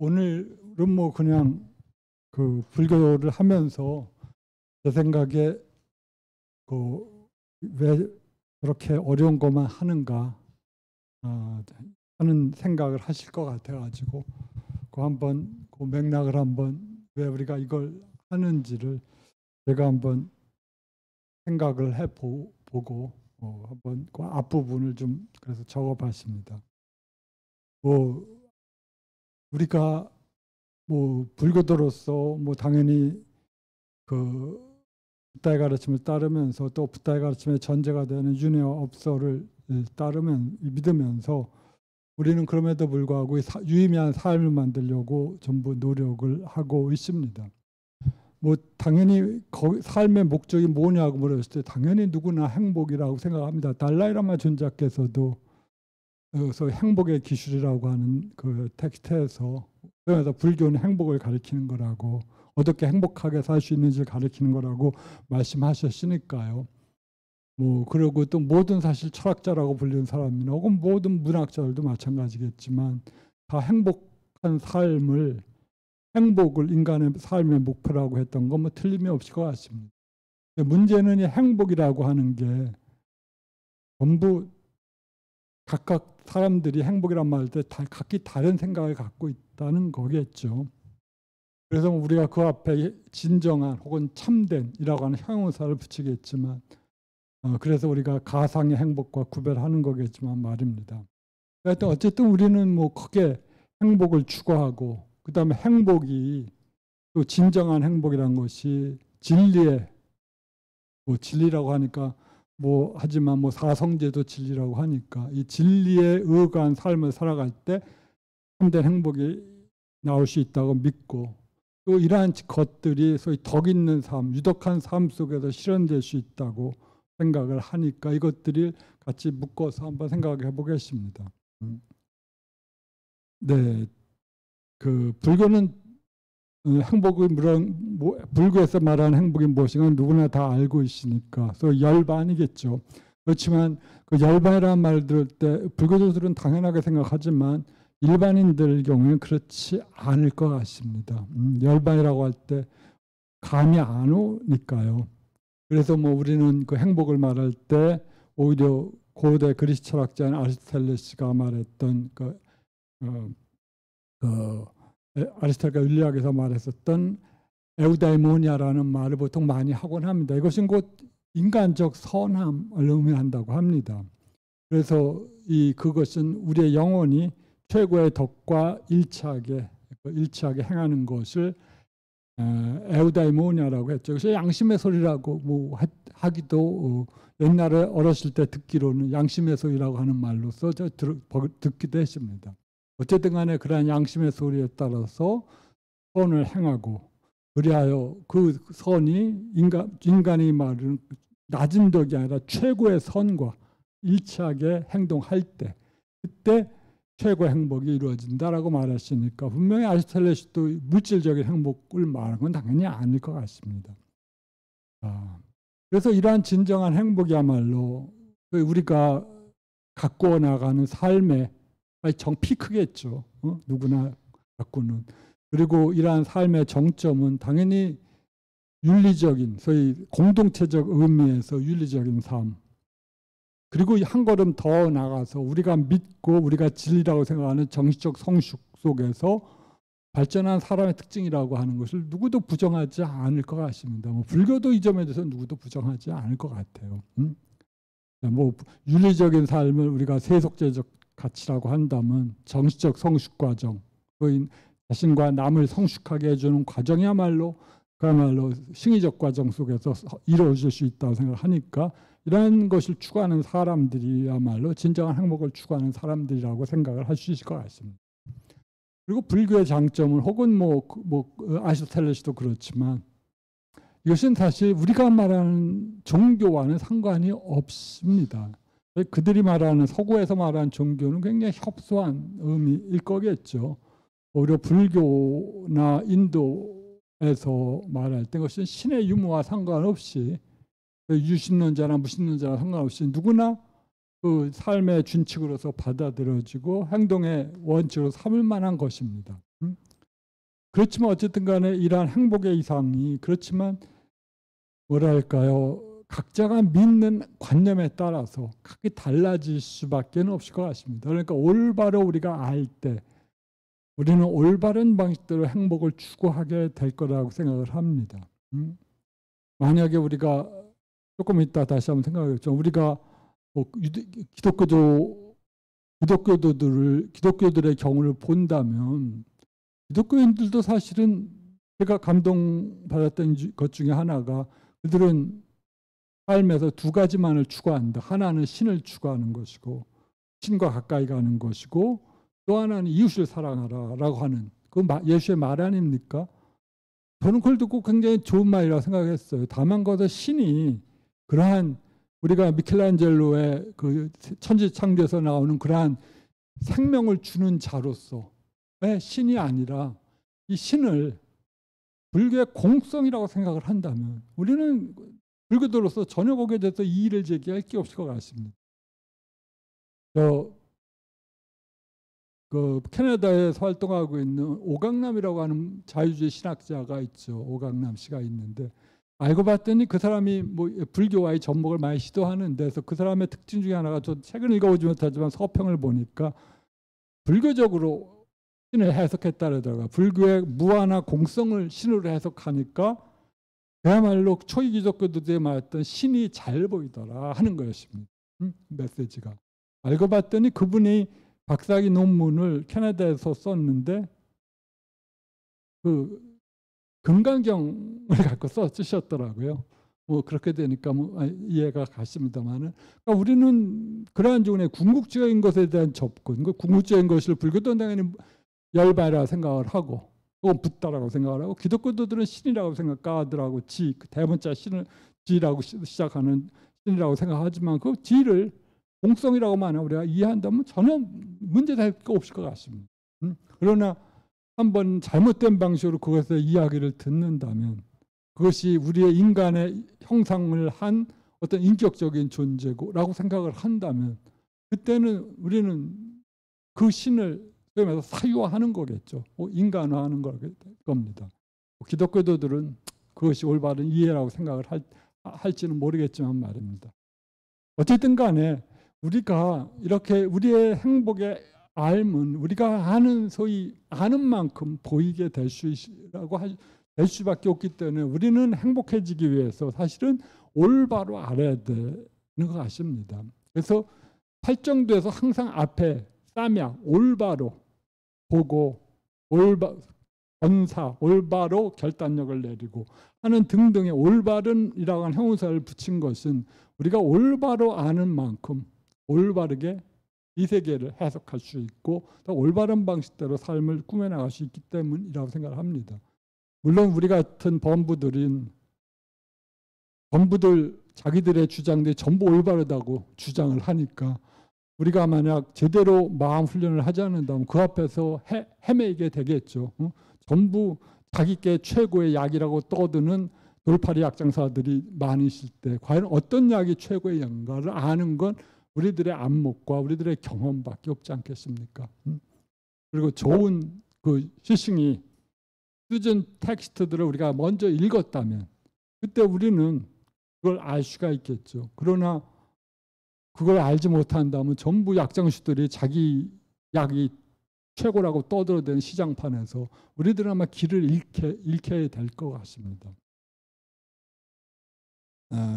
오늘은 뭐 그냥 그 불교를 하면서 제 생각에 그 왜 그렇게 어려운 것만 하는가 하는 생각을 하실 것 같아가지고 그 한번 그 맥락을 한번 왜 우리가 이걸 하는지를 제가 한번 생각을 해보고 한번 그 앞부분을 좀 그래서 적어봤습니다. 뭐 우리가 뭐 불교도로서 뭐 당연히 그 붓다의 가르침을 따르면서 또 붓다의 가르침의 전제가 되는 윤회와 업소를 믿으면서 우리는 그럼에도 불구하고 유의미한 삶을 만들려고 전부 노력을 하고 있습니다. 뭐 당연히 삶의 목적이 뭐냐고 물었을 때 당연히 누구나 행복이라고 생각합니다. 달라이라마 존자께서도 그래서 행복의 기술이라고 하는 그 텍스트에서 그래서 불교는 행복을 가리키는 거라고 어떻게 행복하게 살 수 있는지를 가리키는 거라고 말씀하셨으니까요. 뭐 그리고 또 모든 사실 철학자라고 불리는 사람이나 혹은 모든 문학자들도 마찬가지겠지만 다 행복한 삶을 행복을 인간의 삶의 목표라고 했던 건 뭐 틀림이 없을 것 같습니다. 문제는 이 행복이라고 하는 게 전부 각각 사람들이 행복이란 말할 때 각기 다른 생각을 갖고 있다는 거겠죠. 그래서 우리가 그 앞에 진정한 혹은 참된이라고 하는 형용사를 붙이겠지만 그래서 우리가 가상의 행복과 구별하는 거겠지만 말입니다. 하여튼 어쨌든 우리는 뭐 크게 행복을 추구하고 그 다음에 행복이 또 진정한 행복이라는 것이 진리의 뭐 진리라고 하니까 뭐 하지만 뭐 사성제도 진리라고 하니까 이 진리에 의거한 삶을 살아갈 때 참된 행복이 나올 수 있다고 믿고 또 이러한 것들이 소위 덕 있는 삶, 유덕한 삶 속에서 실현될 수 있다고 생각을 하니까 이것들이 같이 묶어서 한번 생각해 보겠습니다. 네, 그 불교는 행복이 불교에서 말하는 행복이 무엇인가 누구나 다 알고 있으니까 그래서 열반이겠죠. 그렇지만 그 열반이라는 말 들을 때 불교도들은 당연하게 생각하지만 일반인들 경우에는 그렇지 않을 것 같습니다. 열반이라고 할 때 감이 안 오니까요. 그래서 뭐 우리는 그 행복을 말할 때 오히려 고대 그리스 철학자인 아리스토텔레스가 말했던 아리스토텔레스가 윤리학에서 말했었던 에우다이모니아라는 말을 보통 많이 하곤 합니다. 이것은 곧 인간적 선함을 의미한다고 합니다. 그래서 그것은 우리의 영혼이 최고의 덕과 일치하게 행하는 것을 에우다이모니아라고 했죠. 그래서 양심의 소리라고 뭐 하기도 옛날에 어렸을 때 듣기로는 양심의 소리라고 하는 말로서 듣기도 했습니다. 어쨌든 간에 그러한 양심의 소리에 따라서 선을 행하고 그리하여 그 선이 인간이 말하는 낮은 덕이 아니라 최고의 선과 일치하게 행동할 때 그때 최고의 행복이 이루어진다라고 말했으니까 분명히 아리스토텔레스도 물질적인 행복을 말하는 건 당연히 아닐 것 같습니다. 그래서 이러한 진정한 행복이야말로 우리가 갖고 나가는 삶의 피크겠죠. 누구나 갖고는. 그리고 이러한 삶의 정점은 당연히 윤리적인 소위 공동체적 의미에서 윤리적인 삶 그리고 한 걸음 더 나가서 우리가 믿고 우리가 진리라고 생각하는 정신적 성숙 속에서 발전한 사람의 특징이라고 하는 것을 누구도 부정하지 않을 것 같습니다. 뭐 불교도 이 점에 대해서 누구도 부정하지 않을 것 같아요. 뭐 윤리적인 삶을 우리가 세속제적 가치라고 한다면 정신적 성숙 과정, 자신과 남을 성숙하게 해주는 과정이야말로 그야말로 승리적 과정 속에서 이루어질 수 있다고 생각하니까 이런 것을 추구하는 사람들이야말로 진정한 행복을 추구하는 사람들이라고 생각을 할 수 있을 것 같습니다. 그리고 불교의 장점은 혹은 아리스토텔레스도 그렇지만 이것은 사실 우리가 말하는 종교와는 상관이 없습니다. 그들이 말하는 서구에서 말하는 종교는 굉장히 협소한 의미일 거겠죠. 오히려 불교나 인도에서 말할 때 그것은 신의 유무와 상관없이 유신론자나 무신론자나 상관없이 누구나 그 삶의 준칙으로서 받아들여지고 행동의 원칙으로 삼을 만한 것입니다. 그렇지만 어쨌든 간에 이러한 행복의 이상이 그렇지만 뭐랄까요? 각자가 믿는 관념에 따라서 각기 달라질 수밖에 없을 것 같습니다. 그러니까 올바로 우리가 알 때 우리는 올바른 방식대로 행복을 추구하게 될 거라고 생각을 합니다. 만약에 우리가 조금 이따 다시 한번 생각하겠죠. 우리가 뭐 기독교들의 경우를 본다면 기독교인들도 사실은 제가 감동받았던 것 중에 하나가 그들은 삶에서 두 가지만을 추구한다. 하나는 신을 추구하는 것이고 신과 가까이 가는 것이고 또 하나는 이웃을 사랑하라라고 하는 그 예수의 말 아닙니까? 저는 그걸 듣고 굉장히 좋은 말이라고 생각했어요. 다만 거기서 신이 그러한 우리가 미켈란젤로의 그 천지창조에서 나오는 그러한 생명을 주는 자로서 신이 아니라 이 신을 불교의 공성이라고 생각을 한다면 우리는 불교도로서 전혀 거기에 대해서 이의를 제기할 게 없을 것 같습니다. 그 캐나다에서 활동하고 있는 오강남이라고 하는 자유주의 신학자가 있죠. 오강남 씨가 있는데 알고 봤더니 그 사람이 뭐 불교와의 접목을 많이 시도하는데 그래서 그 사람의 특징 중에 하나가 저 책을 읽어보지 못하지만 서평을 보니까 불교적으로 신을 해석했다 그러더라고요. 불교의 무아나 공성을 신으로 해석하니까 그야말로 초기 기독교들이 말했던 신이 잘 보이더라 하는 것입니다. 메시지가. 알고 봤더니 그분이 박사학위 논문을 캐나다에서 썼는데 그 금강경을 갖고 쓰셨더라고요. 뭐 그렇게 되니까 뭐 이해가 갔습니다만은 그러니까 우리는 그러한 종의 궁극적인 것에 대한 접근, 그 궁극적인 것을 불교도 당연히 열반이라 생각을 하고 또 붓다라고 생각을 하고 기독교도들은 신이라고 생각하더라고. 지 대문자 신을 지라고 시작하는 신이라고 생각하지만 그 지를 공성이라고만 우리가 이해한다면 전혀 문제될 거 없을 것 같습니다. 그러나 한번 잘못된 방식으로 그것의 이야기를 듣는다면 그것이 우리의 인간의 형상을 한 어떤 인격적인 존재고라고 생각을 한다면 그때는 우리는 그 신을 그러면서 사유화하는 거겠죠. 인간화하는 겁니다. 기독교도들은 그것이 올바른 이해라고 생각을 할지는 모르겠지만 말입니다. 어쨌든 간에 우리가 이렇게 우리의 행복의 삶은 우리가 아는 소위 아는 만큼 보이게 될 수밖에 없기 때문에 우리는 행복해지기 위해서 사실은 올바로 알아야 되는 것 같습니다. 그래서 팔정도에서 항상 앞에 쌈약 올바로 보고 권사 올바로 결단력을 내리고 하는 등등의 올바른이라고 하는 형용사를 붙인 것은 우리가 올바로 아는 만큼 올바르게 이 세계를 해석할 수 있고 또 올바른 방식대로 삶을 꾸며나갈 수 있기 때문이라고 생각을 합니다. 물론 우리 같은 범부들 자기들의 주장들이 전부 올바르다고 주장을 하니까 우리가 만약 제대로 마음 훈련을 하지 않는다면 그 앞에서 헤매게 되겠죠. 전부 자기께 최고의 약이라고 떠드는 돌팔이 약장사들이 많으실 때 과연 어떤 약이 최고의 약인가를 아는 건 우리들의 안목과 우리들의 경험밖에 없지 않겠습니까? 그리고 좋은 그 시승이 쓰진 텍스트들을 우리가 먼저 읽었다면 그때 우리는 그걸 알 수가 있겠죠. 그러나 그걸 알지 못한다면 전부 약장수들이 자기 약이 최고라고 떠들어대는 시장판에서 우리들은 아마 길을 잃게 될 것 같습니다.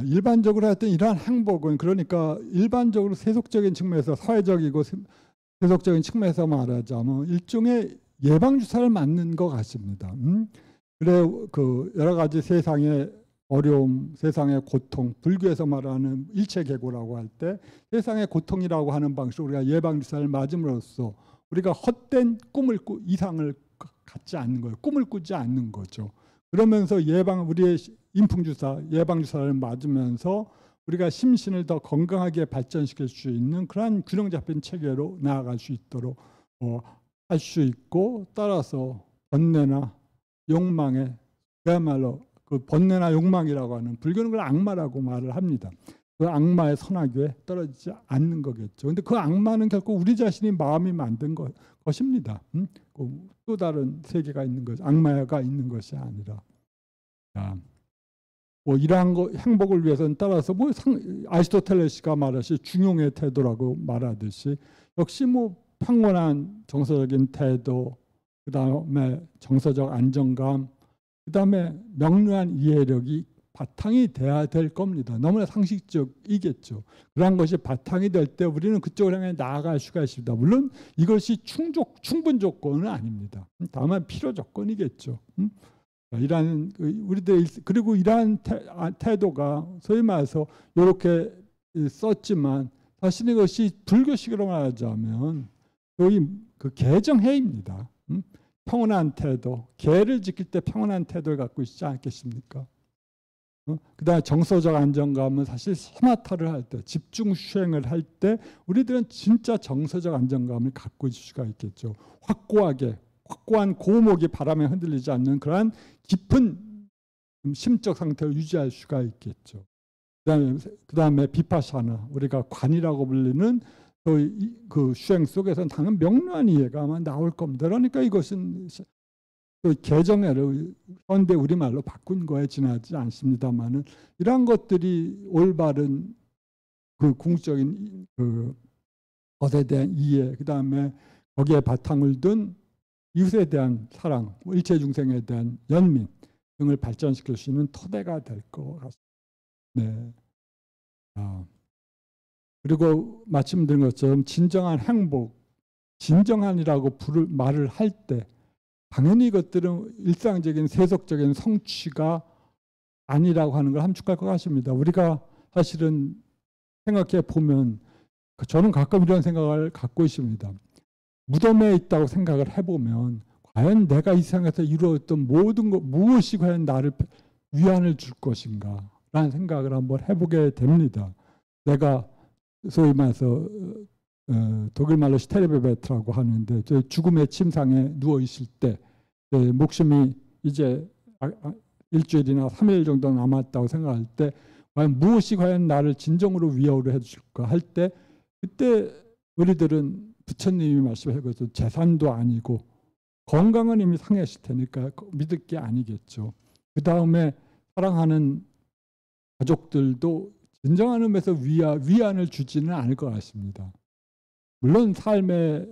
일반적으로 하여튼 이러한 행복은 그러니까 일반적으로 세속적인 측면에서 사회적이고 세속적인 측면에서 말하자면 일종의 예방주사를 맞는 것 같습니다. 그래 그 여러 가지 세상의 어려움, 세상의 고통, 불교에서 말하는 일체계고라고 할 때 세상의 고통이라고 하는 방식으로 우리가 예방주사를 맞음으로써 우리가 헛된 꿈을 이상을 갖지 않는 거예요. 꿈을 꾸지 않는 거죠. 그러면서 우리의 인풍주사, 예방주사를 맞으면서 우리가 심신을 더 건강하게 발전시킬 수 있는 그러한 균형 잡힌 체계로 나아갈 수 있도록 할 수 있고 따라서 번뇌나 욕망에 그야말로 그 번뇌나 욕망이라고 하는 불교는 그걸 악마라고 말을 합니다. 그 악마의 선악에 떨어지지 않는 거겠죠. 그런데 그 악마는 결국 우리 자신이 마음이 만든 것입니다. 또 다른 세계가 있는 것, 악마가 있는 것이 아니라. 뭐 이러한 행복을 위해서는 따라서 뭐 아리스토텔레스가 말하시 중용의 태도라고 말하듯이 역시 뭐 평온한 정서적인 태도, 그 다음에 정서적 안정감, 그 다음에 명료한 이해력이 바탕이 돼야 될 겁니다. 너무나 상식적이겠죠. 그러한 것이 바탕이 될 때 우리는 그쪽을 향해 나아갈 수가 있습니다. 물론 이것이 충분 조건은 아닙니다. 다만 필요 조건이겠죠. 이러한 우리들 그리고 이러한 태도가 소위 말해서 이렇게 썼지만 사실 이것이 불교식으로 말하자면 소위 그 개정해입니다. 평온한 태도, 계를 지킬 때 평온한 태도를 갖고 있지 않겠습니까? 그다음에 정서적 안정감은 사실 소나타를 할 때, 집중 수행을 할 때 우리들은 진짜 정서적 안정감을 갖고 있을 수가 있겠죠. 확고한 고목이 바람에 흔들리지 않는 그러한 깊은 심적 상태를 유지할 수가 있겠죠. 그다음에 비파샤나, 우리가 관이라고 불리는 그 수행 속에서는 당연 명료한 이해가 아마 나올 겁니다. 그러니까 이것은 그 개정해를 현대 우리말로 바꾼 거에 지나지 않습니다만은 이러한 것들이 올바른 그 궁극적인 그 것에 대한 이해, 그 다음에 거기에 바탕을 둔 이웃에 대한 사랑, 일체 중생에 대한 연민 등을 발전시킬 수 있는 토대가 될 것 같습니다. 네. 그리고 말씀드린 것처럼 진정한 행복, 진정한이라고 말을 할 때 당연히 이것들은 일상적인 세속적인 성취가 아니라고 하는 걸 함축할 것 같습니다. 우리가 사실은 생각해 보면 저는 가끔 이런 생각을 갖고 있습니다. 무덤에 있다고 생각을 해보면 과연 내가 이 세상에서 이루었던 모든 것 무엇이 과연 나를 위안을 줄 것인가 라는 생각을 한번 해보게 됩니다. 내가 소위 말해서 독일말로 스테르베베트라고 하는데 죽음의 침상에 누워 있을 때 목숨이 이제 일주일이나 3일 정도 남았다고 생각할 때 과연 무엇이 과연 나를 진정으로 위로를 해줄까 할 때 그때 우리들은 부처님이 말씀해 주셔서 재산도 아니고 건강은 이미 상했을 테니까 믿을 게 아니겠죠. 그 다음에 사랑하는 가족들도 진정한 의미에서 위안을 주지는 않을 것 같습니다. 물론 삶의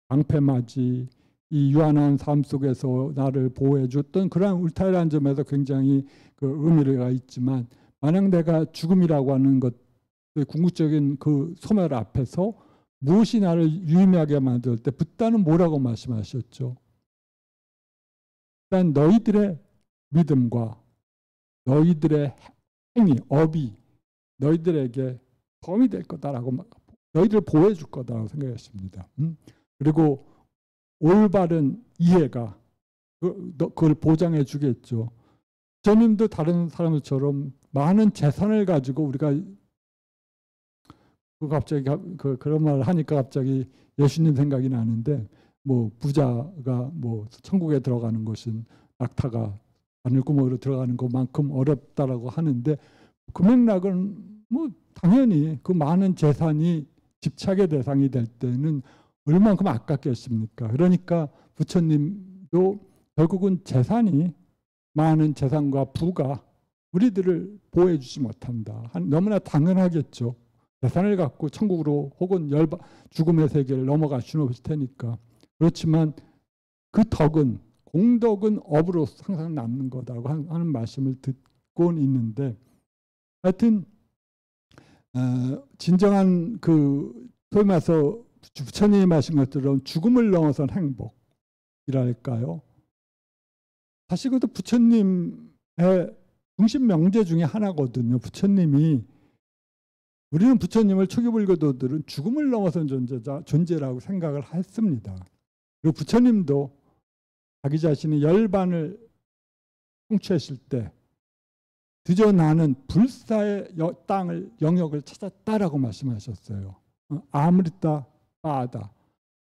방패맞이, 이 유한한 삶 속에서 나를 보호해 줬던 그러한 울타리라는 점에서 굉장히 그 의미가 있지만 만약 내가 죽음이라고 하는 것, 궁극적인 그 소멸 앞에서 무엇이 나를 유의미하게 만들 때 붓다는 뭐라고 말씀하셨죠? 일단 너희들의 믿음과 너희들의 행위, 업이 너희들에게 도움이 될 거다라고 너희들을 보호해 줄 거다라고 생각했습니다. 그리고 올바른 이해가 그걸 보장해 주겠죠. 저님도 다른 사람들처럼 많은 재산을 가지고 우리가 갑자기 그런 말을 하니까 갑자기 예수님 생각이 나는데 뭐 부자가 뭐 천국에 들어가는 것은 낙타가 바늘구멍으로 들어가는 것만큼 어렵다라고 하는데 그 맥락은 뭐 당연히 그 많은 재산이 집착의 대상이 될 때는 얼마만큼 아깝겠습니까? 그러니까 부처님도 결국은 재산이 많은 재산과 부가 우리들을 보호해 주지 못한다. 너무나 당연하겠죠. 재산을 갖고 천국으로 혹은 죽음의 세계를 넘어갈 수는 없을 테니까. 그렇지만 그 덕은 공덕은 업으로 항상 남는 거다라고 하는 말씀을 듣곤 있는데 하여튼 진정한 그 소위 말해서 부처님이 말씀 것처럼 죽음을 넘어선 행복이랄까요. 사실 그것도 부처님의 중심 명제 중에 하나거든요. 부처님이 우리는 부처님을 초기 불교도들은 죽음을 넘어선 존재라고 생각을 했습니다. 그리고 부처님도 자기 자신이 열반을 성취했을 때 드디어 나는 불사의 영역을 찾았다라고 말씀하셨어요. 아므리타 빠다,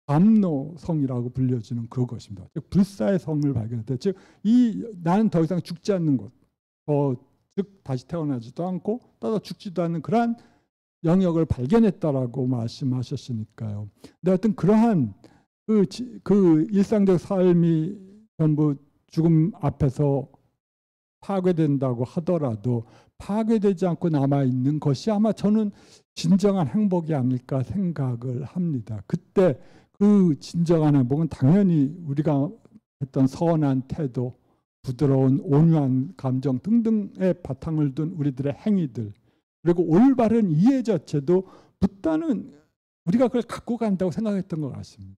감노성이라고 불려지는 그것입니다. 즉 불사의 성을 발견했다. 즉 이 나는 더 이상 죽지 않는 것, 즉 다시 태어나지도 않고 또 죽지도 않는 그러한 영역을 발견했다라고 말씀하셨으니까요. 근데 하여튼 그러한 그 일상적 삶이 전부 죽음 앞에서 파괴된다고 하더라도 파괴되지 않고 남아있는 것이 아마 저는 진정한 행복이 아닐까 생각을 합니다. 그때 그 진정한 행복은 당연히 우리가 했던 선한 태도, 부드러운 온유한 감정 등등의 바탕을 둔 우리들의 행위들, 그리고 올바른 이해 자체도 붓다는 우리가 그걸 갖고 간다고 생각했던 것 같습니다.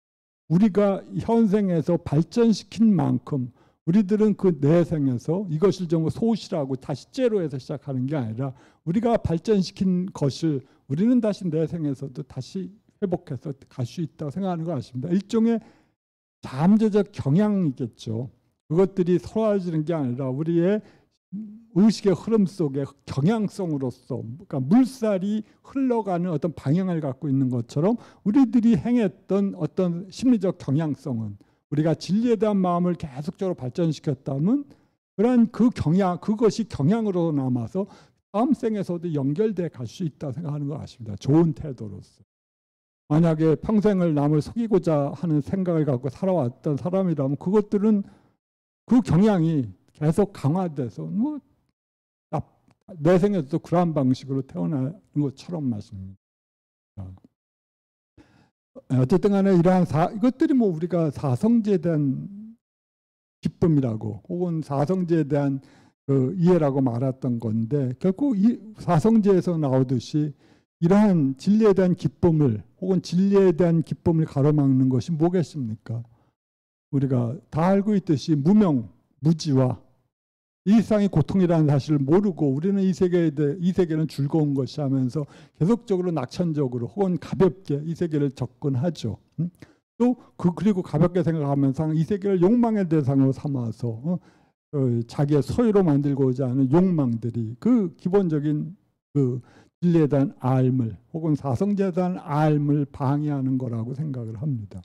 우리가 현생에서 발전시킨 만큼 우리들은 그 내생에서 이것을 전부 소실하고 다시 제로에서 시작하는 게 아니라 우리가 발전시킨 것을 우리는 다시 내생에서도 다시 회복해서 갈 수 있다고 생각하는 것 같습니다. 일종의 잠재적 경향이겠죠. 그것들이 사라지는 게 아니라 우리의 의식의 흐름 속에 경향성으로서, 그러니까 물살이 흘러가는 어떤 방향을 갖고 있는 것처럼 우리들이 행했던 어떤 심리적 경향성은 우리가 진리에 대한 마음을 계속적으로 발전시켰다면 그러한 그 경향, 그것이 경향으로 남아서 다음 생에서도 연결돼 갈 수 있다고 생각하는 것 같습니다. 좋은 태도로서. 만약에 평생을 남을 속이고자 하는 생각을 갖고 살아왔던 사람이라면 그것들은 그 경향이 계속 강화돼서 뭐 내 생에서도 그러한 방식으로 태어나는 것처럼 말씀입니다. 어쨌든 간에 이러한 이것들이 뭐 우리가 사성제에 대한 기쁨이라고 혹은 사성제에 대한 그 이해라고 말했던 건데 결국 이 사성제에서 나오듯이 이러한 진리에 대한 기쁨을 혹은 진리에 대한 기쁨을 가로막는 것이 뭐겠습니까? 우리가 다 알고 있듯이 무명, 무지와 일상이 고통이라는 사실을 모르고 우리는 이 세계는 즐거운 것이 하면서 계속적으로 낙천적으로 혹은 가볍게 이 세계를 접근하죠. 또 그리고 가볍게 생각하면서 이 세계를 욕망의 대상으로 삼아서 자기의 소유로 만들고자 하는 욕망들이 그 기본적인 그 진리에 대한 알물 혹은 사성제에 대한 알물 방해하는 거라고 생각을 합니다.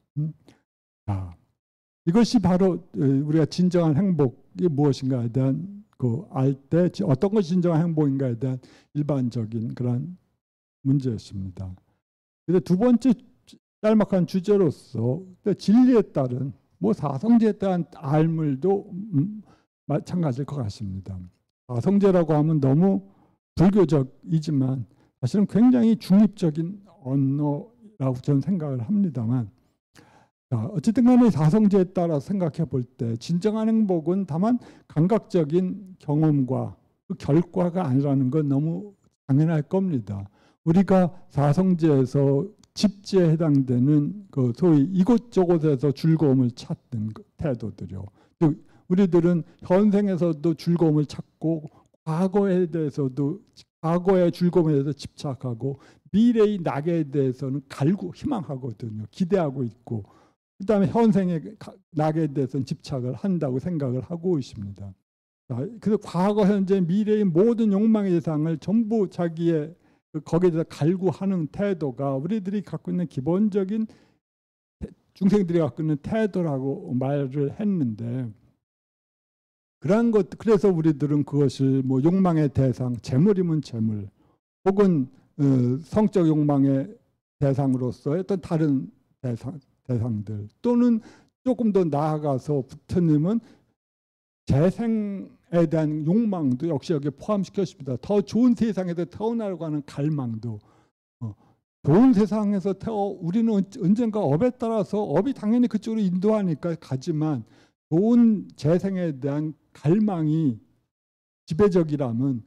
이것이 바로 우리가 진정한 행복이 무엇인가에 대한 그 알 때 어떤 것이 진정한 행복인가에 대한 일반적인 그런 문제였습니다. 그래서 두 번째 짤막한 주제로서 진리에 따른 뭐 사성제에 따른 알물도 마찬가지일 것 같습니다. 사성제라고 하면 너무 불교적이지만 사실은 굉장히 중립적인 언어라고 저는 생각을 합니다만 어쨌든 간에 사성제에 따라 생각해 볼 때 진정한 행복은 다만 감각적인 경험과 그 결과가 아니라는 건 너무 당연할 겁니다. 우리가 사성제에서 집지에 해당되는 그 소위 이곳저곳에서 즐거움을 찾는 태도들이요. 우리들은 현생에서도 즐거움을 찾고 과거에 대해서도 과거의 집착에 대해서 집착하고 미래의 낙에 대해서는 희망하거든요. 기대하고 있고 그다음에 현생의 낙에 대해서는 집착을 한다고 생각을 하고 있습니다. 그래서 과거, 현재, 미래의 모든 욕망의 대상을 전부 자기의 거기에 대해서 갈구하는 태도가 우리들이 갖고 있는 기본적인 중생들이 갖고 있는 태도라고 말을 했는데 그러한 것 그래서 우리들은 그것을 뭐 욕망의 대상, 재물이면 재물, 혹은 성적 욕망의 대상으로서의 어떤 다른 대상들 또는 조금 더 나아가서 부처님은 재생에 대한 욕망도 역시 여기에 포함시켰습니다. 더 좋은 세상에서 태어나려고 하는 갈망도 좋은 세상에서 우리는 언젠가 업에 따라서 업이 당연히 그쪽으로 인도하니까 가지만 좋은 재생에 대한 갈망이 지배적이라면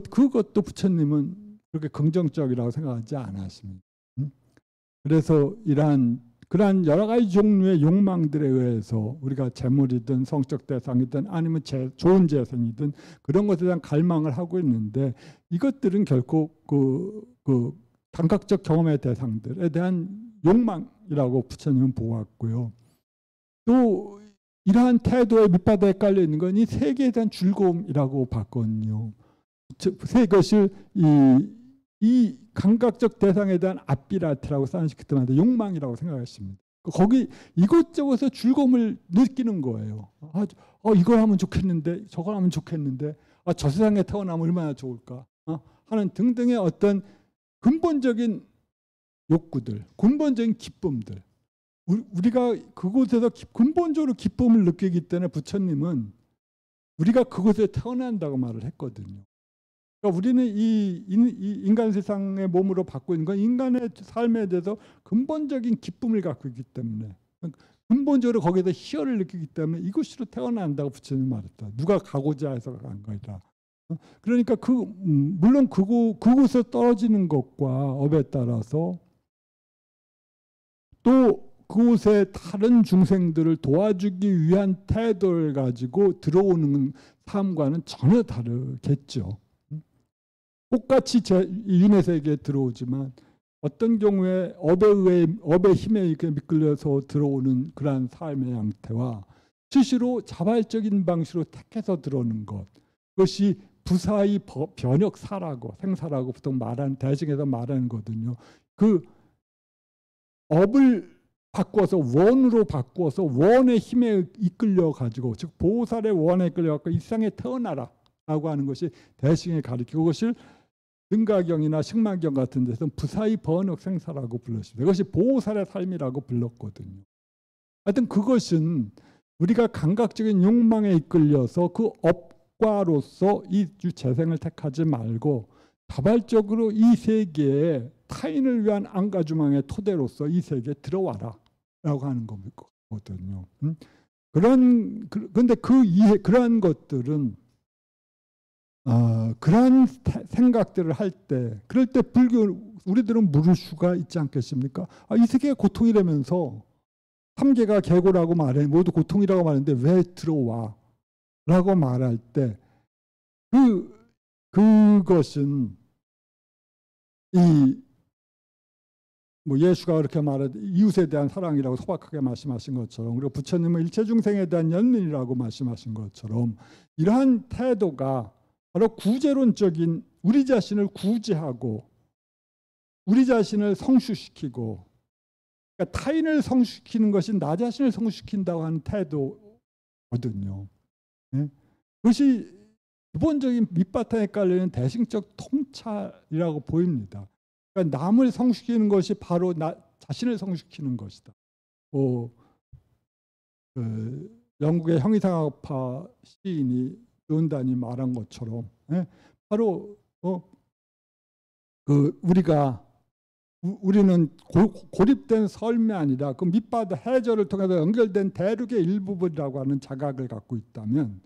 그것도 부처님은 그렇게 긍정적이라고 생각하지 않았습니다. 그래서 그러한 여러 가지 종류의 욕망들에 의해서 우리가 재물이든 성적 대상이든 아니면 좋은 재생이든 그런 것에 대한 갈망을 하고 있는데 이것들은 결코 그 감각적 경험의 대상들에 대한 욕망이라고 부처님은 보았고요. 또 이러한 태도의 밑바닥에 깔려 있는 건 이 세계에 대한 즐거움이라고 봤거든요. 그것을 이 감각적 대상에 대한 아삐라트라고 산스크리트한테 욕망이라고 생각했습니다. 거기 이것저것에서 즐거움을 느끼는 거예요. 이걸 하면 좋겠는데 저걸 하면 좋겠는데 저 세상에 태어나면 얼마나 좋을까 하는 등등의 어떤 근본적인 욕구들, 근본적인 기쁨들 우리가 그곳에서 근본적으로 기쁨을 느끼기 때문에 부처님은 우리가 그곳에 태어난다고 말을 했거든요. 그러니까 우리는 이 인간 세상의 몸으로 받고 있는 건 인간의 삶에 대해서 근본적인 기쁨을 갖고 있기 때문에, 근본적으로 거기에서 희열을 느끼기 때문에 이곳으로 태어난다고 부처님이 말했다. 누가 가고자 해서 간 거다. 그러니까 물론 그곳에 떨어지는 것과 업에 따라서 또 그곳에 다른 중생들을 도와주기 위한 태도를 가지고 들어오는 삶과는 전혀 다르겠죠. 똑같이 윤회 세계에 들어오지만 어떤 경우에 업의 힘에 이렇게 미끌려서 들어오는 그러한 삶의 양태와 수시로 자발적인 방식으로 택해서 들어오는 것, 그것이 부사의 변혁사라고, 생사라고 보통 말하는, 대승에서 말하는 거거든요. 그 업을 바꿔서 원으로 바꿔서 원의 힘에 이끌려 가지고, 즉 보살의 원에 이끌려 갖고 이 세상에 태어나라 라고 하는 것이 대승에 가르치고, 그것을 등가경이나 식만경 같은 데서는 부사의 번역 생사라고 불렀습니다. 그것이 보살의 삶이라고 불렀거든요. 하여튼 그것은 우리가 감각적인 욕망에 이끌려서 그 업과로서 이 재생을 택하지 말고 자발적으로 이 세계에 타인을 위한 안가주망의 토대로서 이 세계에 들어와라 라고 하는 거거든요. 그런데 그러한 것들은 그러한 생각들을 할 때, 그럴 때 우리들은 물을 수가 있지 않겠습니까? 이 세계가 고통이라면서 삼계가 계고라고 말해, 모두 고통이라고 말하는데 왜 들어와? 라고 말할 때 그것은 예수가 그렇게 말하듯 이웃에 대한 사랑이라고 소박하게 말씀하신 것처럼, 그리고 부처님은 일체 중생에 대한 연민이라고 말씀하신 것처럼, 이러한 태도가 바로 구제론적인, 우리 자신을 구제하고 우리 자신을 성숙시키고, 그러니까 타인을 성숙시키는 것이 나 자신을 성숙시킨다고 하는 태도거든요. 네? 그것이 기본적인 밑바탕에 깔리는 대승적 통찰이라고 보입니다. 그러니까 남을 성숙시키는 것이 바로 나 자신을 성숙시키는 것이다. 영국의 형이상학파 시인이 은단이 말한 것처럼, 바로 우리는 고립된 삶이 아니라 그 밑바닥 해저를 통해서 연결된 대륙의 일부분이라고 하는 자각을 갖고 있다면,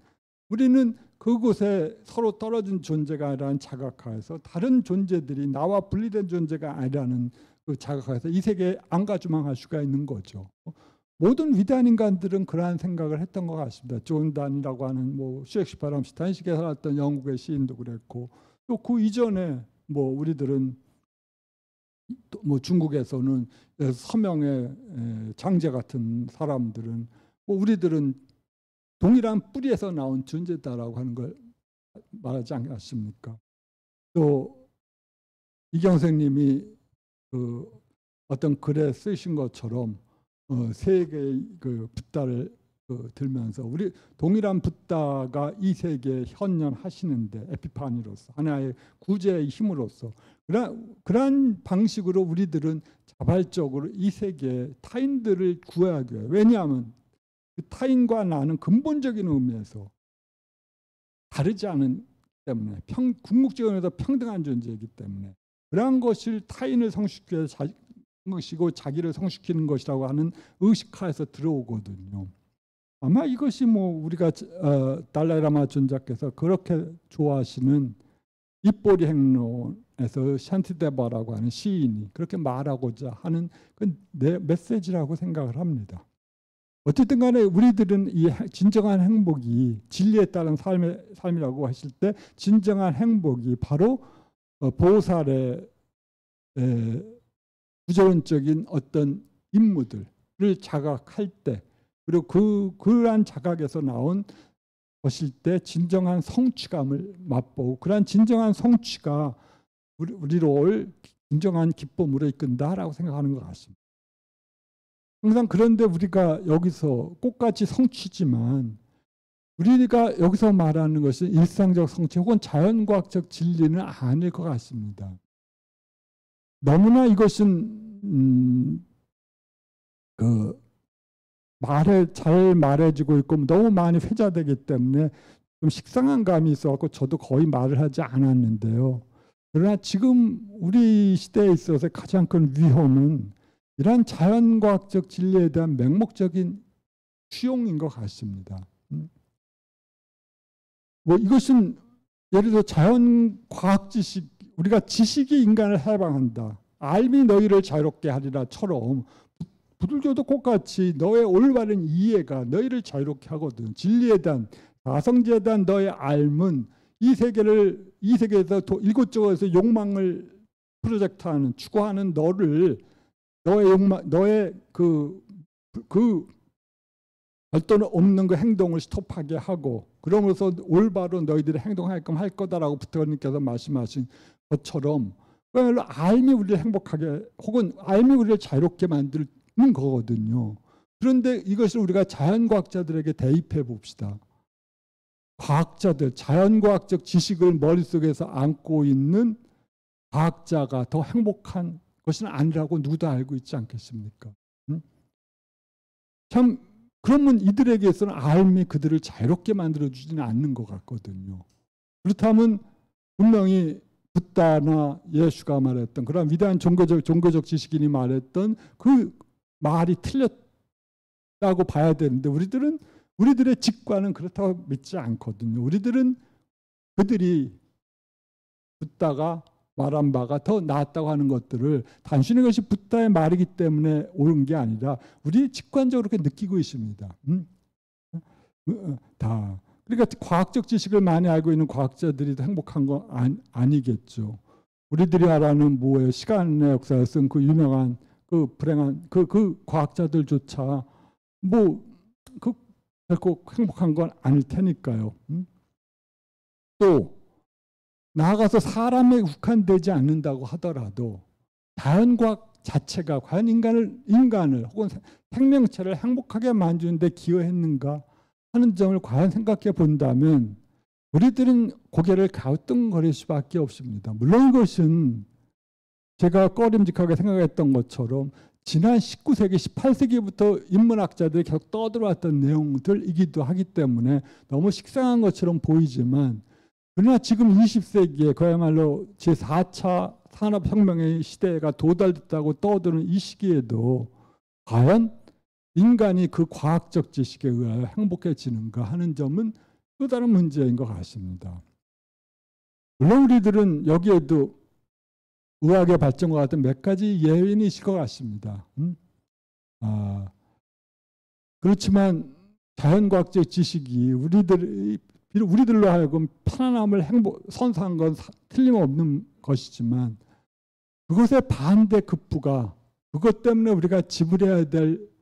우리는 그곳에 서로 떨어진 존재가 아니라는 자각하에서 다른 존재들이 나와 분리된 존재가 아니라는 그 자각하에서 이 세계에 안가주망할 수가 있는 거죠. 모든 위대한 인간들은 그러한 생각을 했던 것 같습니다. 존 단이라고 하는 셰익스피어랑 비슷한 시기에 살았던 영국의 시인도 그랬고, 또 그 이전에 우리들은 중국에서는 서명의 장제 같은 사람들은 우리들은 동일한 뿌리에서 나온 존재다라고 하는 걸 말하지 않습니까? 또 이경생님이 어떤 글에 쓰신 것처럼 세 개의 붓다를 들면서 우리 동일한 붓다가 이 세계에 현현하시는데, 에피파니로서 하나의 구제의 힘으로서 그러한 방식으로 우리들은 자발적으로 이 세계에 타인들을 구하기 위해, 왜냐하면 그 타인과 나는 근본적인 의미에서 다르지 않은 때문에, 궁극적인 의미에서 평등한 존재이기 때문에, 그러한 것을 타인을 성숙시키기 위해서 것이고 자기를 성숙시키는 것이라고 하는 의식하에서 들어오거든요. 아마 이것이 우리가 달라이라마 존자께서 그렇게 좋아하시는 입보리 행론에서 샨티데바라고 하는 시인이 그렇게 말하고자 하는 그 메시지라고 생각을 합니다. 어쨌든 간에 우리들은 이 진정한 행복이 진리에 따른 삶이라고 하실 때, 진정한 행복이 바로 보살의 구조론적인 어떤 임무들을 자각할 때, 그리고 그러한 자각에서 나온 것일 때 진정한 성취감을 맛보고, 그러한 진정한 성취가 우리를 진정한 기쁨으로 이끈다라고 생각하는 것 같습니다. 항상 그런데 우리가 여기서 꽃같이 성취지만, 우리가 여기서 말하는 것은 일상적 성취 혹은 자연과학적 진리는 아닐 것 같습니다. 너무나 이것은 그 잘 말해주고 있고 너무 많이 회자되기 때문에 좀 식상한 감이 있어갖고 저도 거의 말을 하지 않았는데요. 그러나 지금 우리 시대에 있어서 가장 큰 위험은 이러한 자연과학적 진리에 대한 맹목적인 수용인 것 같습니다. 뭐 이것은 예를 들어 자연과학 지식, 우리가 지식이 인간을 해방한다. 알미 너희를 자유롭게 하리라처럼 부들교도 똑같이 너의 올바른 이해가 너희를 자유롭게 하거든. 진리에 대한, 가성지에 대한 너의 알은 이 세계에서 이곳저곳에서 욕망을 프로젝트하는, 추구하는 너의 욕망, 너의 그 별도는 없는 그 행동을 스톱하게 하고, 그러면서 올바로 너희들이 행동하게끔 할 거다라고 부처님께서 말씀하신 것처럼, 그야말로 알미 우리를 행복하게 혹은 알미 우리를 자유롭게 만드는 거거든요. 그런데 이것을 우리가 자연과학자들에게 대입해 봅시다. 과학자들, 자연과학적 지식을 머릿속에서 안고 있는 과학자가 더 행복한 것은 아니라고 누구도 알고 있지 않겠습니까? 참 그러면 이들에게서는 알미 그들을 자유롭게 만들어주지는 않는 것 같거든요. 그렇다면 분명히 붓다나 예수가 말했던 그런 위대한 종교적 지식인이 말했던 그 말이 틀렸다고 봐야 되는데, 우리들의 직관은 그렇다고 믿지 않거든요. 우리들은 그들이 붓다가 말한 바가 더 낫다고 하는 것들을 단순히 그것이 붓다의 말이기 때문에 옳은 게 아니라 우리 직관적으로 그렇게 느끼고 있습니다. 다. 그러니까 과학적 지식을 많이 알고 있는 과학자들이 더 행복한 거 아니겠죠. 우리들이 알아는 뭐예요? 시간의 역사에 쓴 그 유명한 그 불행한 그 과학자들조차 그 결코 행복한 건 아닐 테니까요. 또 나아가서 사람에 국한되지 않는다고 하더라도 자연과학 자체가 과연 인간을 혹은 생명체를 행복하게 만드는 데 기여했는가 하는 점을 과연 생각해 본다면 우리들은 고개를 갸우뚱거릴 수밖에 없습니다. 물론 이것은 제가 꺼림직하게 생각했던 것처럼 지난 19세기, 18세기부터 인문학자들이 계속 떠들어왔던 내용들이기도 하기 때문에 너무 식상한 것처럼 보이지만, 그러나 지금 20세기에 그야말로 제4차 산업혁명의 시대가 도달됐다고 떠드는 이 시기에도 과연 인간이 그 과학적 지식에 의하여 행복해지는가 하는 점은 또 다른 문제인 것 같습니다. 물론 우리들은 여기에도 의학의 발전과 같은 몇 가지 예인이 있을 것 같습니다. 그렇지만 자연과학적 지식이 우리들로 하여금 편안함을 선사한 건 틀림없는 것이지만, 그것의 반대 급부가, 그것 때문에 우리가 지불해야 될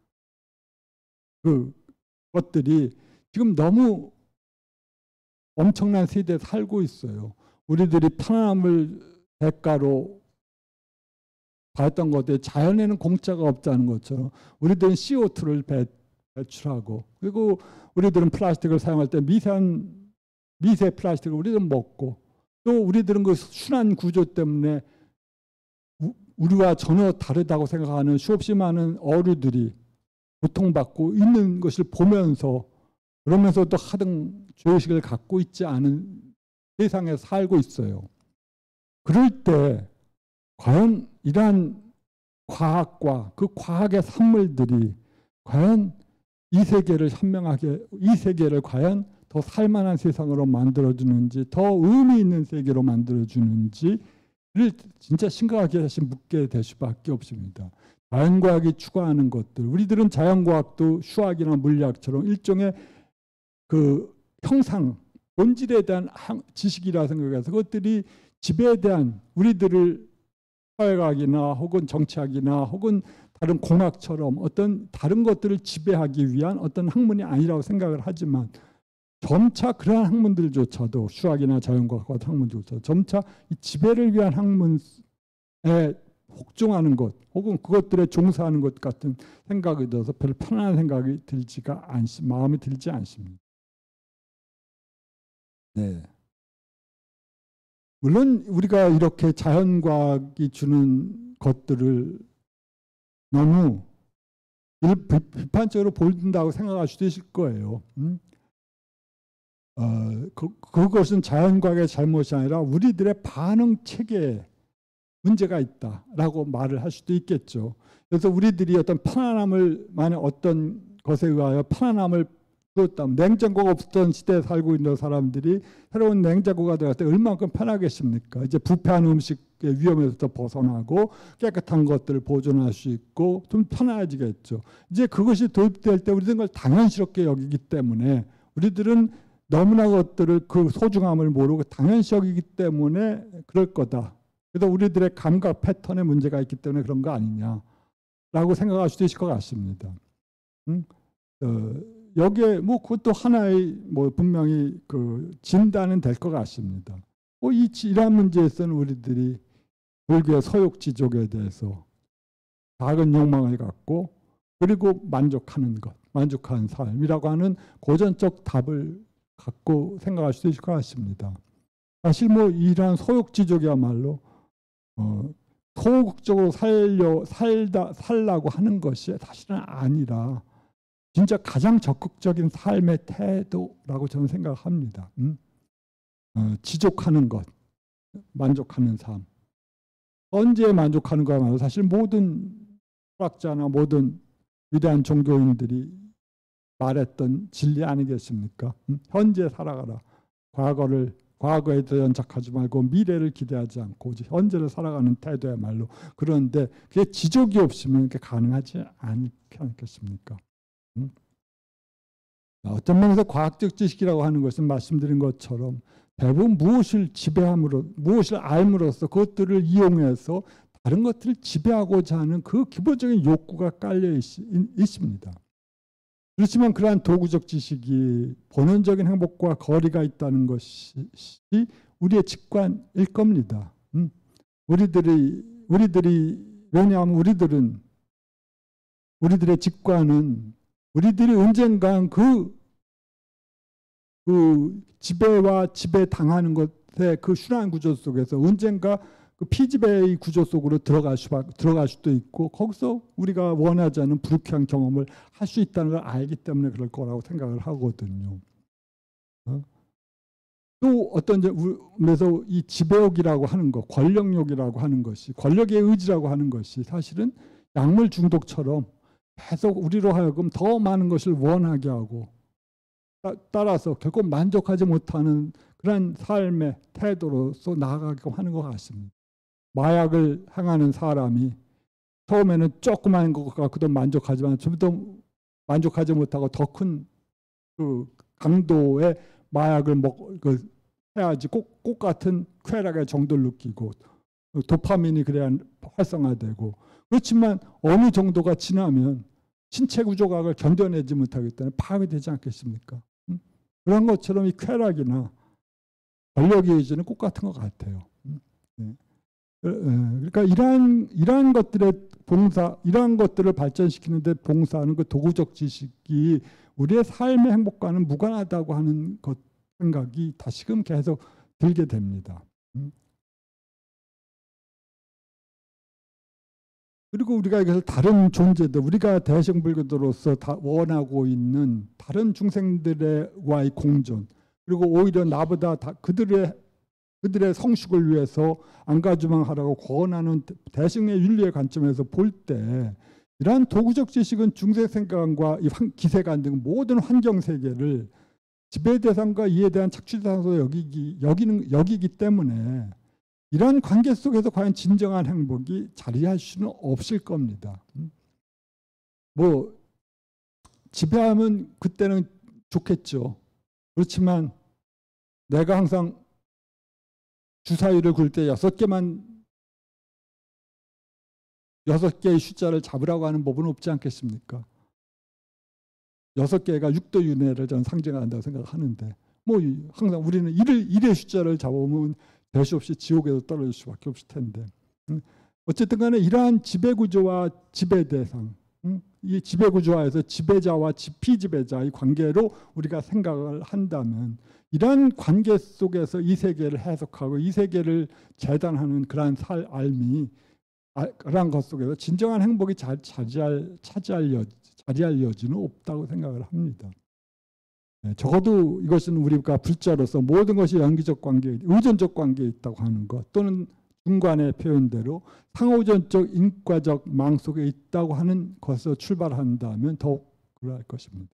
그 것들이 지금 너무 엄청난 세대에 살고 있어요. 우리들이 편안함을 대가로 봤던 것들, 자연에는 공짜가 없다는 것처럼 우리들은 CO2를 배출하고, 그리고 우리들은 플라스틱을 사용할 때 미세 플라스틱을 우리들은 먹고, 또 우리들은 그 순환 구조 때문에 우리와 전혀 다르다고 생각하는 수없이 많은 어류들이 고통받고 있는 것을 보면서, 그러면서 또 하등 죄의식을 갖고 있지 않은 세상에 살고 있어요. 그럴 때 과연 이러한 과학과 그 과학의 산물들이 과연 이 세계를 과연 더 살만한 세상으로 만들어주는지, 더 의미 있는 세계로 만들어주는지를 진짜 심각하게 다시 묻게 될 수밖에 없습니다. 자연과학이 추구하는 것들, 우리들은 자연과학도 수학이나 물리학처럼 일종의 그 형상, 본질에 대한 지식이라 생각해서 그것들이 지배에 대한, 우리들을 사회과학이나 혹은 정치학이나 혹은 다른 공학처럼 어떤 다른 것들을 지배하기 위한 어떤 학문이 아니라고 생각을 하지만, 점차 그러한 학문들조차도, 수학이나 자연과학 같은 학문들조차도 점차 이 지배를 위한 학문에 복종하는 것 혹은 그것들에 종사하는 것 같은 생각이 들어서 별로 편안한 생각이 마음이 들지 않습니다. 네. 물론 우리가 이렇게 자연과학이 주는 것들을 너무 비판적으로 본다고 생각할 수도 있을 거예요. 그것은 자연과학의 잘못이 아니라 우리들의 반응 체계에 문제가 있다라고 말을 할 수도 있겠죠. 그래서 우리들이 어떤 편안함을, 만약 어떤 것에 의하여 편안함을 주었다면, 냉장고가 없던 시대에 살고 있는 사람들이 새로운 냉장고가 들어갈 때 얼마큼 편하겠습니까? 이제 부패한 음식의 위험에서부터 벗어나고 깨끗한 것들을 보존할 수 있고 좀 편해지겠죠. 이제 그것이 도입될 때 우리들은 그걸 당연스럽게 여기기 때문에, 우리들은 너무나 것들을 그 소중함을 모르고 당연시 여기기 때문에 그럴 거다. 그래서 우리들의 감각 패턴에 문제가 있기 때문에 그런 거 아니냐라고 생각할 수도 있을 것 같습니다. 여기에 뭐 그것도 하나의 뭐 분명히 그 진단은 될 것 같습니다. 이러한 문제에서는 우리들이 불교의 서욕지족에 대해서 작은 욕망을 갖고 그리고 만족하는 것, 만족한 삶이라고 하는 고전적 답을 갖고 생각할 수도 있을 것 같습니다. 사실 뭐 이러한 소욕지족이야말로 소극적으로 살라고 하는 것이 사실은 아니라 진짜 가장 적극적인 삶의 태도라고 저는 생각합니다. 지족하는 것, 만족하는 삶. 언제 만족하는 거야말로 사실 모든 철학자나 모든 위대한 종교인들이 말했던 진리 아니겠습니까? 현재 살아가라. 과거에 더 연착하지 말고 미래를 기대하지 않고 현재를 살아가는 태도야말로. 그런데 그게 지족이 없으면 그게 가능하지 않지 않겠습니까? 어떤 면에서 과학적 지식이라고 하는 것은 말씀드린 것처럼 대부분 무엇을 알므로써 그것들을 이용해서 다른 것들을 지배하고자 하는 그 기본적인 욕구가 깔려 있습니다. 그렇지만 그러한 도구적 지식이 본원적인 행복과 거리가 있다는 것이 우리의 직관일 겁니다. 왜냐하면 우리들의 직관은 우리들이 언젠가 그 지배와 지배당하는 것의 그 슈란 구조 속에서 언젠가 그 피지배의 구조 속으로 들어갈 수도 있고, 거기서 우리가 원하지 않는 불쾌한 경험을 할 수 있다는 걸 알기 때문에 그럴 거라고 생각을 하거든요. 또 어떤 점에서 이 지배욕이라고 하는 것, 권력욕이라고 하는 것이, 권력의 의지라고 하는 것이 사실은 약물 중독처럼 계속 우리로 하여금 더 많은 것을 원하게 하고 따라서 결국 만족하지 못하는 그런 삶의 태도로서 나아가게끔 하는 것 같습니다. 마약을 향하는 사람이 처음에는 조그마한 것 갖고도 만족하지만 좀 더 만족하지 못하고 더 큰 그 강도의 마약을 해야지 꽃 같은 쾌락의 정도를 느끼고 도파민이 그래야 활성화되고, 그렇지만 어느 정도가 지나면 신체 구조각을 견뎌내지 못하기 때문에 파괴되지 않겠습니까? 그런 것처럼 이 쾌락이나 권력의 의지는 꽃 같은 것 같아요. 그러니까 이러한 것들의 봉사, 이러한 것들을 발전시키는 데 봉사하는 그 도구적 지식이 우리의 삶의 행복과는 무관하다고 하는 것 생각이 다시금 계속 들게 됩니다. 그리고 우리가 이것을 다른 존재들, 우리가 대승불교도로서 다 원하고 있는 다른 중생들과의 공존, 그리고 오히려 나보다 그들의 성숙을 위해서 안가주망하라고 권하는 대승의 윤리의 관점에서 볼 때, 이러한 도구적 지식은 중생생관과 기세관 등 모든 환경세계를 지배 대상과 이에 대한 착취 대상으로 여기기 때문에 이러한 관계 속에서 과연 진정한 행복이 자리할 수는 없을 겁니다. 뭐 지배하면 그때는 좋겠죠. 그렇지만 내가 항상 주사위를 굴 때 6개의 숫자를 잡으라고 하는 법은 없지 않겠습니까? 6개가 6도 윤회를 저는 상징한다고 생각하는데, 뭐 항상 우리는 1의 숫자를 잡으면 될 수 없이 지옥에서 떨어질 수밖에 없을 텐데, 어쨌든 간에 이러한 지배구조와 지배대상, 이 지배구조화에서 지배자와 피지배자의 관계로 우리가 생각을 한다면, 이러한 관계 속에서 이 세계를 해석하고 이 세계를 재단하는 그러한 그러한 것 속에서 진정한 행복이 자리할 여지는 없다고 생각을 합니다. 적어도 이것은 우리가 불자로서 모든 것이 연기적 관계에, 의존적 관계에 있다고 하는 것, 또는 중간의 표현대로 상호전적 인과적 망 속에 있다고 하는 것에서 출발한다면 더욱 그러할 것입니다.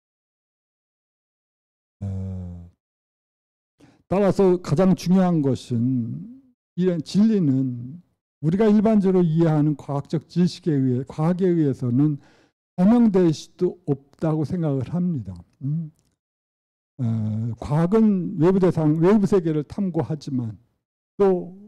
따라서 가장 중요한 것은 이런 진리는 우리가 일반적으로 이해하는 과학적 지식에 의해, 과학에 의해서는 설명될 수도 없다고 생각을 합니다. 과학은 외부 대상, 외부 세계를 탐구하지만 또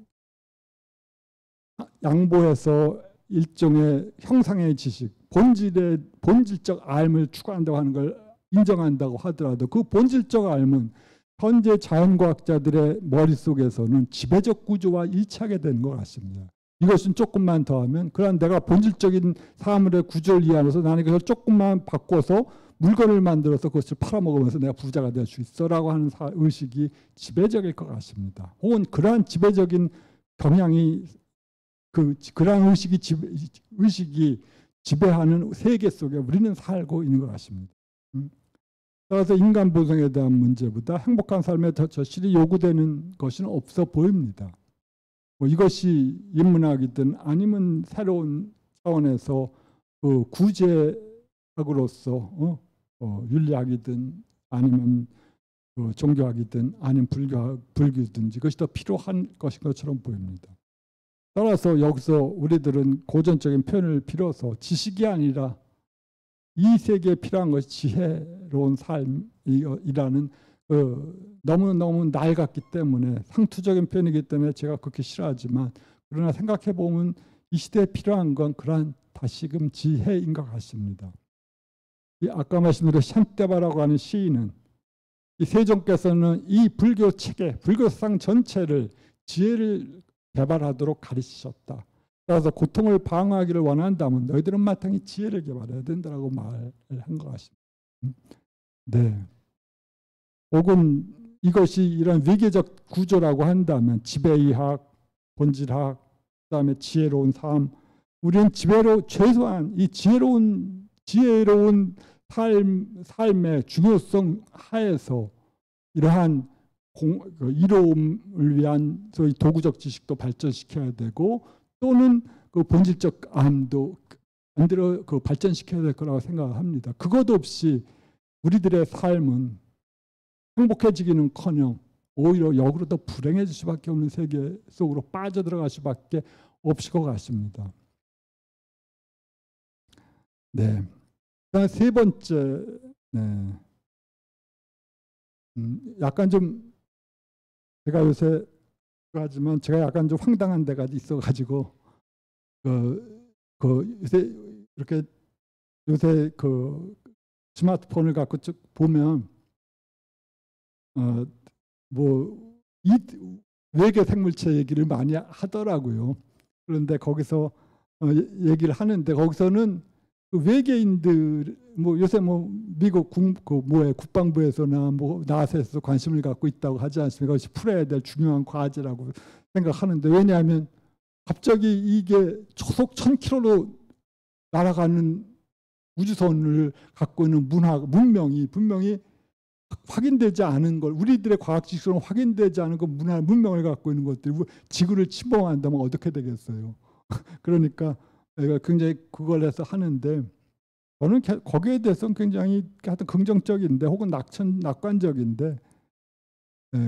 양보해서 일종의 형상의 지식, 본질적 알을 추구한다고 하는 걸 인정한다고 하더라도 그 본질적 알은 현재 자연과학자들의 머릿속에서는 지배적 구조와 일치하게 된 것 같습니다. 이것은 조금만 더하면, 그러나 내가 본질적인 사물의 구조를 이해하면서 나는 이것을 조금만 바꿔서 물건을 만들어서 그것을 팔아먹으면서 내가 부자가 될 수 있어라고 하는 의식이 지배적일 것 같습니다. 혹은 그러한 지배적인 경향이 그러한 의식이 지배하는 세계 속에 우리는 살고 있는 것 같습니다. 따라서 인간 본성에 대한 문제보다 행복한 삶에 더 절실히 요구되는 것은 없어 보입니다. 이것이 인문학이든 아니면 새로운 차원에서 구제학으로서 윤리학이든 아니면 종교학이든 아니면 불교든지 그것이 더 필요한 것인 것처럼 보입니다. 따라서 여기서 우리들은 고전적인 표현을 빌어서 지식이 아니라 이 세계에 필요한 것이 지혜로운 삶이라는 너무너무 낡았기 때문에 상투적인 표현이기 때문에 제가 그렇게 싫어하지만, 그러나 생각해 보면 이 시대에 필요한 건 그러한 다시금 지혜인 것 같습니다. 아까 말씀드린 샨떼바라고 하는 시인은 이 세종께서는 이 불교 체계, 불교 사상 전체를 지혜를 개발하도록 가르치셨다. 따라서 고통을 방어하기를 원한다면 너희들은 마땅히 지혜를 개발해야 된다고 말을 한 것 같습니다. 네. 혹은 이것이 이런 위계적 구조라고 한다면 지배의학, 본질학, 그다음에 지혜로운 삶, 우리는 최소한 이 지혜로운 삶의 중요성 하에서 이러한 이로움을 위한 소위 도구적 지식도 발전시켜야 되고, 또는 그 본질적 암도 만들어 발전시켜야 될 거라고 생각합니다. 그것 없이 우리들의 삶은 행복해지기는커녕 오히려 역으로 더 불행해질 수밖에 없는 세계 속으로 빠져들어갈 수밖에 없을 것 같습니다. 네. 그다음 세 번째, 네. 약간 좀 제가 요새 하지만 제가 약간 좀 황당한 데가 있어가지고 요새 이렇게 스마트폰을 갖고 쭉 보면 이 외계 생물체 얘기를 많이 하더라고요. 그런데 거기서 얘기를 하는데 거기서는 그 외계인들 요새 미국 국방부에서나 나사에서 관심을 갖고 있다고 하지 않습니까? 그것이 풀어야 될 중요한 과제라고 생각하는데, 왜냐하면 갑자기 이게 초속 1000km로 날아가는 우주선을 갖고 있는 문명이 분명히 확인되지 않은 걸, 우리들의 과학 지식으로 확인되지 않은 그 문명을 갖고 있는 것들이 지구를 침범한다면 어떻게 되겠어요? 그러니까 내가 굉장히 그걸 해서 하는데, 저는 거기에 대해서는 굉장히 하여튼 긍정적인데 혹은 낙관적인데,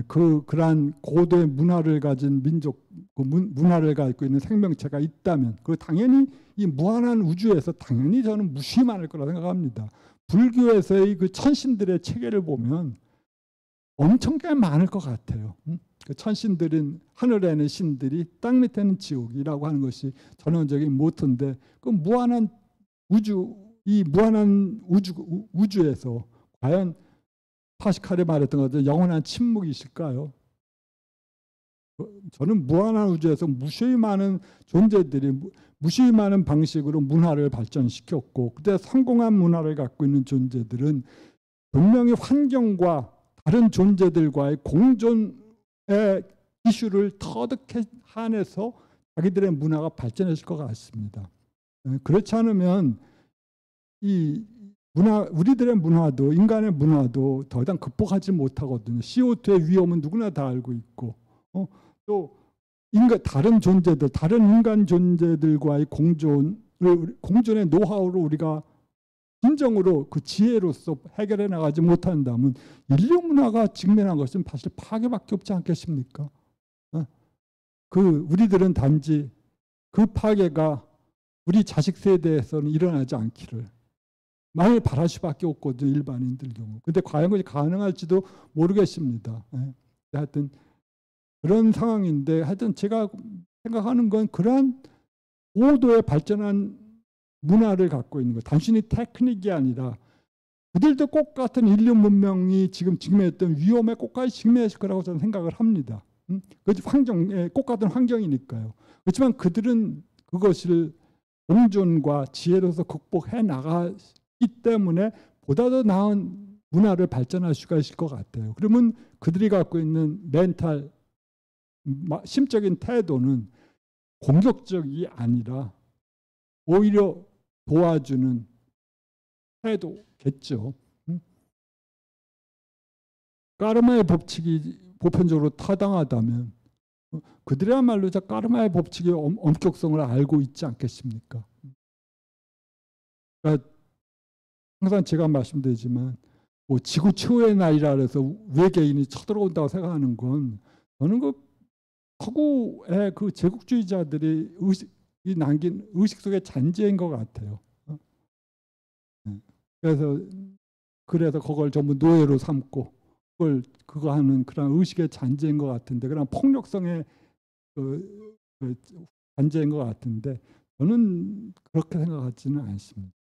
그러한 고도의 문화를 가진 민족, 문화를 갖고 있는 생명체가 있다면 당연히 이 무한한 우주에서 당연히 저는 무시 많을 거라고 생각합니다. 불교에서의 그 천신들의 체계를 보면 엄청나게 많을 것 같아요. 그 천신들은 하늘에는 신들이, 땅 밑에는 지옥이라고 하는 것이 전형적인 모토인데, 그 무한한 우주에서 과연 파스칼이 말했던 것처럼 영원한 침묵이 있을까요? 저는 무한한 우주에서 무수히 많은 존재들이 무수히 많은 방식으로 문화를 발전시켰고, 그때 성공한 문화를 갖고 있는 존재들은 분명히 환경과 다른 존재들과의 공존의 이슈를 터득해 한해서 자기들의 문화가 발전했을 것 같습니다. 그렇지 않으면 이 우리들의 문화도 인간의 문화도 더 이상 극복하지 못하거든요. CO2의 위험은 누구나 다 알고 있고 또 다른 존재들, 다른 인간 존재들과의 공존의 노하우를 우리가 진정으로 그 지혜로서 해결해 나가지 못한다면 인류 문화가 직면한 것은 사실 파괴밖에 없지 않겠습니까? 우리들은 단지 그 파괴가 우리 자식 세대에서는 일어나지 않기를 많이 바랄 수밖에 없거든요. 일반인들 경우. 근데 과연 그것이 가능할지도 모르겠습니다. 하여튼 그런 상황인데 하여튼 제가 생각하는 건 그러한 고도의 발전한 문화를 갖고 있는 거. 단순히 테크닉이 아니라 그들도 똑같은 인류 문명이 지금 직면했던 위험에 똑같이 직면했을 거라고 저는 생각을 합니다. 그것이 똑같은 환경이니까요. 그렇지만 그들은 그것을 공존과 지혜로서 극복해 나가기 때문에 보다 더 나은 문화를 발전할 수가 있을 것 같아요. 그러면 그들이 갖고 있는 멘탈, 심적인 태도는 공격적이 아니라 오히려 도와주는 태도겠죠. 까르마의 법칙이 보편적으로 타당하다면 그들이야말로 까르마의 법칙의 엄격성을 알고 있지 않겠습니까? 그러니까 항상 제가 말씀드리지만 지구 최후의 날이라 해서 외계인이 쳐들어온다고 생각하는 건 저는 서구의 제국주의자들이 남긴 의식 속의 잔재인 것 같아요. 그래서 그걸 전부 노예로 삼고 그거 하는 그런 의식의 잔재인 것 같은데, 그런 폭력성의 잔재인 것 같은데 저는 그렇게 생각하지는 않습니다.